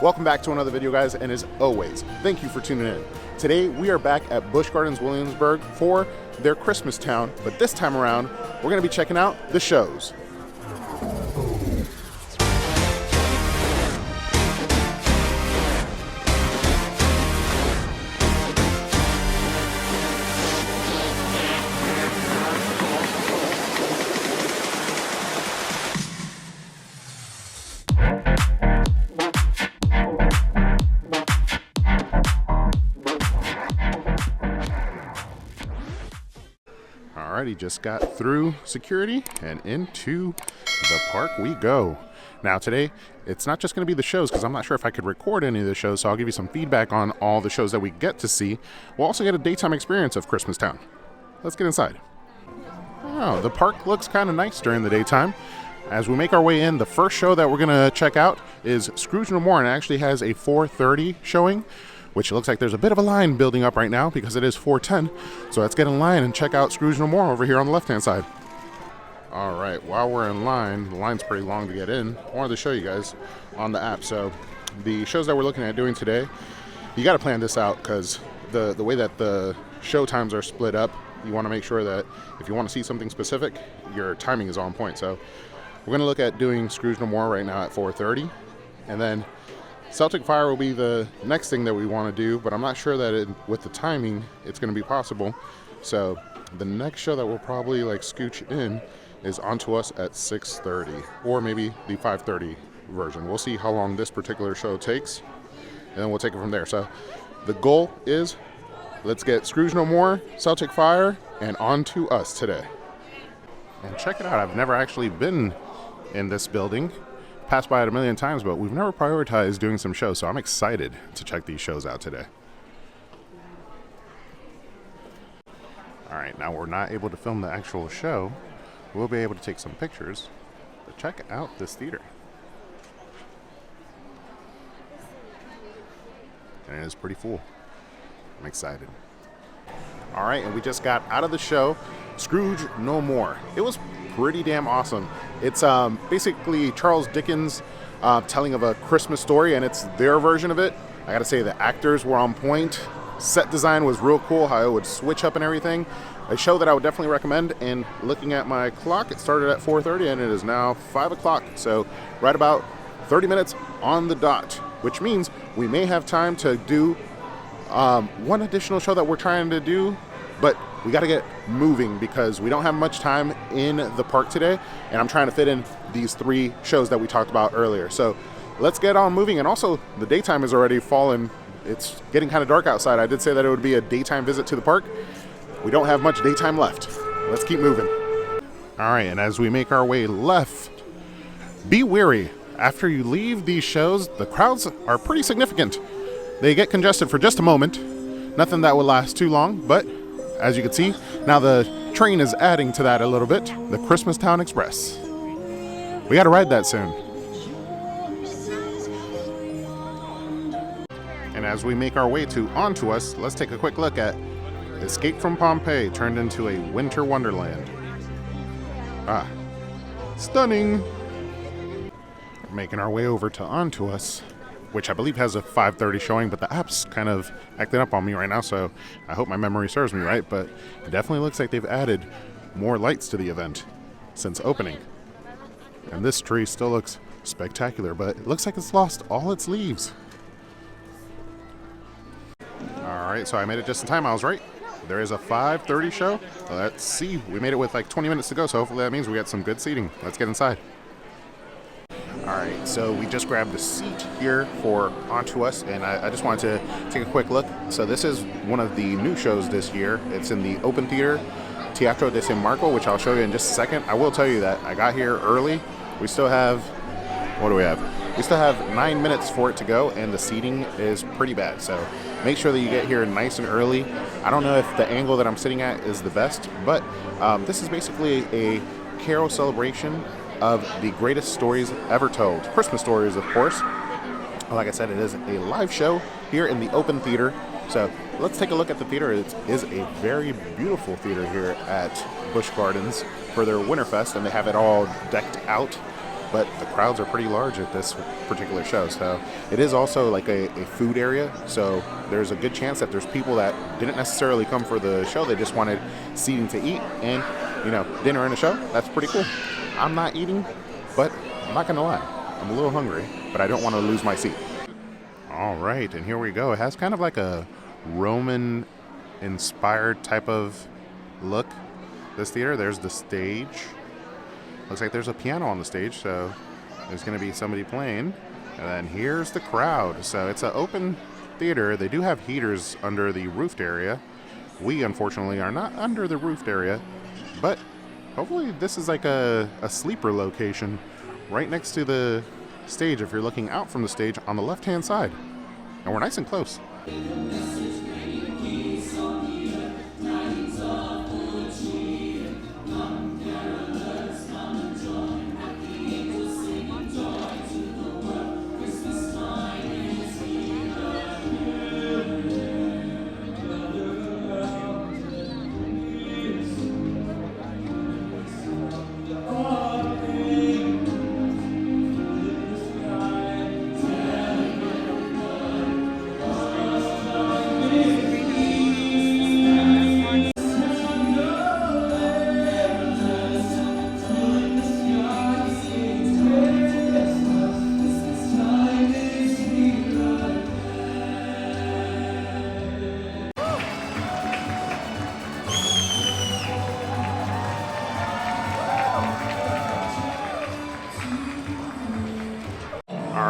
Welcome back to another video, guys, and as always, thank you for tuning in. Today we are back at Busch Gardens, Williamsburg for their Christmas town, but this time around we're going to be checking out the shows. Alrighty, just got through security and into the park we go. Now today, it's not just going to be the shows because I'm not sure if I could record any of the shows, so I'll give you some feedback on all the shows that we get to see. We'll also get a daytime experience of Christmas Town. Let's get inside. Oh, the park looks kind of nice during the daytime. As we make our way in, the first show that we're going to check out is Scrooge No More, and it actually has a 4:30 showing, which looks like there's a bit of a line building up right now because it is 4:10. So let's get in line and check out Scrooge No More over here on the left-hand side. All right, while we're in line, the line's pretty long to get in. I wanted to show you guys on the app. So the shows that we're looking at doing today, you got to plan this out because the way that the show times are split up, you want to make sure that if you want to see something specific, your timing is on point. So we're going to look at doing Scrooge No More right now at 4:30, and then Celtic Fire will be the next thing that we want to do, but I'm not sure that with the timing it's going to be possible. So the next show that we'll probably scooch in is Onto Us at 6:30, or maybe the 5:30 version. We'll see how long this particular show takes, and then we'll take it from there. So the goal is, let's get Scrooge No More, Celtic Fire, and Onto Us today. And check it out, I've never actually been in this building. Passed by it a million times, but we've never prioritized doing some shows, so I'm excited to check these shows out today. All right, now we're not able to film the actual show. We'll be able to take some pictures, but check out this theater. And it is pretty full. I'm excited. All right, and we just got out of the show, Scrooge No More. It was pretty damn awesome. It's basically Charles Dickens telling of a Christmas story, and it's their version of it. I gotta say, the actors were on point. Set design was real cool, how it would switch up and everything. A show that I would definitely recommend, and looking at my clock, it started at 4:30 and it is now 5 o'clock. So right about 30 minutes on the dot, which means we may have time to do one additional show that we're trying to do, but we got to get moving because we don't have much time in the park today, and I'm trying to fit in these 3 shows that we talked about earlier. So let's get on moving. And also, the daytime is already fallen. It's getting kind of dark outside. I did say that it would be a daytime visit to the park. We don't have much daytime left. Let's keep moving. All right, and as we make our way left, be wary. After you leave these shows, the crowds are pretty significant. They get congested for just a moment. Nothing that will last too long, but as you can see, now the train is adding to that a little bit, the Christmas Town Express. We got to ride that soon. And as we make our way to Onto Us, let's take a quick look at Escape from Pompeii turned into a winter wonderland. Ah, stunning. Making our way over to Onto Us, which I believe has a 5:30 showing, but the app's kind of acting up on me right now, so I hope my memory serves me right, but it definitely looks like they've added more lights to the event since opening. And this tree still looks spectacular, but it looks like it's lost all its leaves. All right, so I made it just in time. I was right. There is a 5:30 show. Let's see. We made it with 20 minutes to go, so hopefully that means we got some good seating. Let's get inside. All right, so we just grabbed a seat here for Onto Us, and I just wanted to take a quick look. So this is one of the new shows this year. It's in the open theater, Teatro de San Marco, which I'll show you in just a second. I will tell you that I got here early. We still have, what do we have? We still have 9 minutes for it to go, and the seating is pretty bad. So make sure that you get here nice and early. I don't know if the angle that I'm sitting at is the best, but this is basically a carol celebration of the greatest stories ever told. Christmas stories, of course. Like I said, it is a live show here in the open theater. So let's take a look at the theater. It is a very beautiful theater here at Busch Gardens for their Winterfest, and they have it all decked out. but the crowds are pretty large at this particular show. So it is also like a food area, so there's a good chance that there's people that didn't necessarily come for the show, they just wanted seating to eat, and dinner and a show. That's pretty cool. I'm not eating, but I'm not gonna lie, I'm a little hungry, but I don't want to lose my seat. All right, and here we go. It has kind of like a Roman inspired type of look, this theater. There's the stage. Looks like there's a piano on the stage, so there's going to be somebody playing. And then here's the crowd. So it's an open theater. They do have heaters under the roofed area. We, unfortunately, are not under the roofed area, but hopefully this is like a sleeper location right next to the stage if you're looking out from the stage on the left-hand side. And we're nice and close.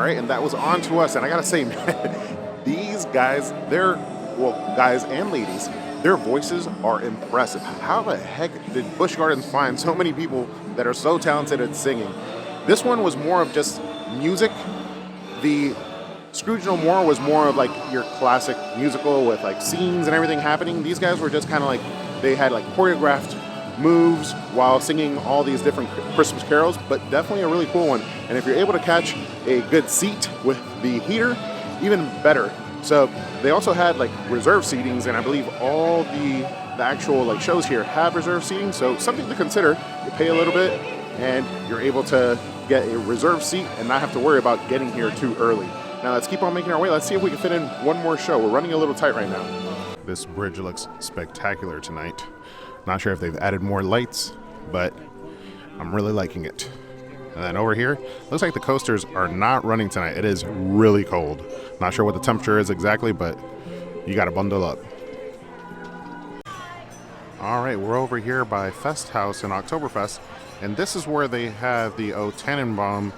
And that was On to Us, and I gotta say, man, these guys, guys and ladies, their voices are impressive. How the heck did Busch Gardens find so many people that are so talented at singing? This one was more of just music. The Scrooge No More was more of like your classic musical with like scenes and everything happening. These guys were just kind of like, they had like choreographed moves while singing all these different Christmas carols, but definitely a really cool one. And if you're able to catch a good seat with the heater, even better. So they also had like reserve seatings, and I believe all the actual like shows here have reserve seating, so something to consider. You pay a little bit and you're able to get a reserve seat and not have to worry about getting here too early. Now let's keep on making our way. Let's see if we can fit in one more show. We're running a little tight right now. This bridge looks spectacular tonight. Not sure if they've added more lights, but I'm really liking it. And then over here, looks like the coasters are not running tonight. It is really cold. Not sure what the temperature is exactly, but you gotta bundle up. All right, we're over here by Fest House in Oktoberfest, and this is where they have the O Tannenbaum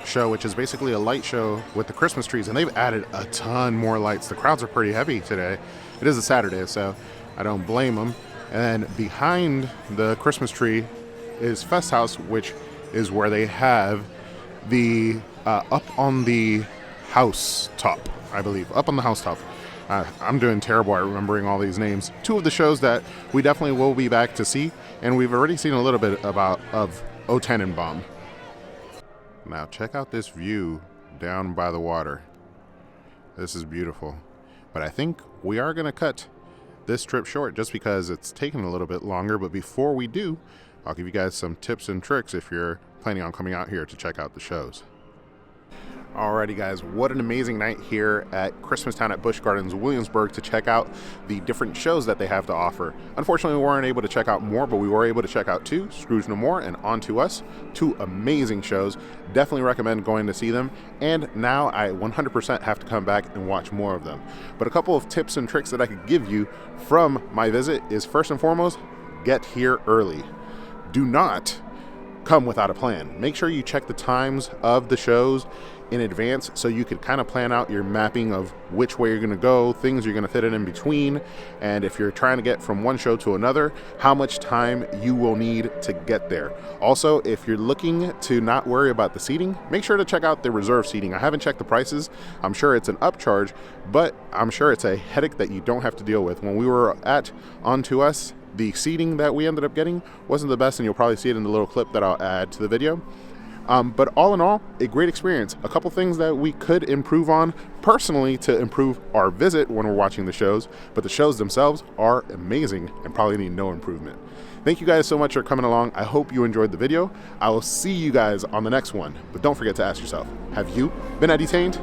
show, which is basically a light show with the Christmas trees, and they've added a ton more lights. The crowds are pretty heavy today. It is a Saturday, so I don't blame them. And then behind the Christmas tree is Fest House, which is where they have the up on the house top, I believe. Up on the house top. I'm doing terrible at remembering all these names. Two of the shows that we definitely will be back to see, and we've already seen a little bit of O Tannenbaum. Now check out this view down by the water. This is beautiful. But I think we are going to cut this trip short just because it's taken a little bit longer. But before we do, I'll give you guys some tips and tricks if you're planning on coming out here to check out the shows. Alrighty guys, what an amazing night here at Christmastown at Busch Gardens, Williamsburg, to check out the different shows that they have to offer. Unfortunately, we weren't able to check out more, but we were able to check out two, Scrooge No More and On to Us. Two amazing shows. Definitely recommend going to see them. And now I 100% have to come back and watch more of them. But a couple of tips and tricks that I could give you from my visit is, first and foremost, get here early. Do not come without a plan. Make sure you check the times of the shows in advance so you could kind of plan out your mapping of which way you're going to go, things you're going to fit in between, and if you're trying to get from one show to another, how much time you will need to get there. Also, if you're looking to not worry about the seating, make sure to check out the reserve seating. I haven't checked the prices. I'm sure it's an upcharge, but I'm sure it's a headache that you don't have to deal with. When we were at On to Us, the seating that we ended up getting wasn't the best, and you'll probably see it in the little clip that I'll add to the video. But all in all, a great experience. A couple things that we could improve on personally to improve our visit when we're watching the shows, but the shows themselves are amazing and probably need no improvement. Thank you guys so much for coming along. I hope you enjoyed the video. I will see you guys on the next one. But don't forget to ask yourself, have you been entertained?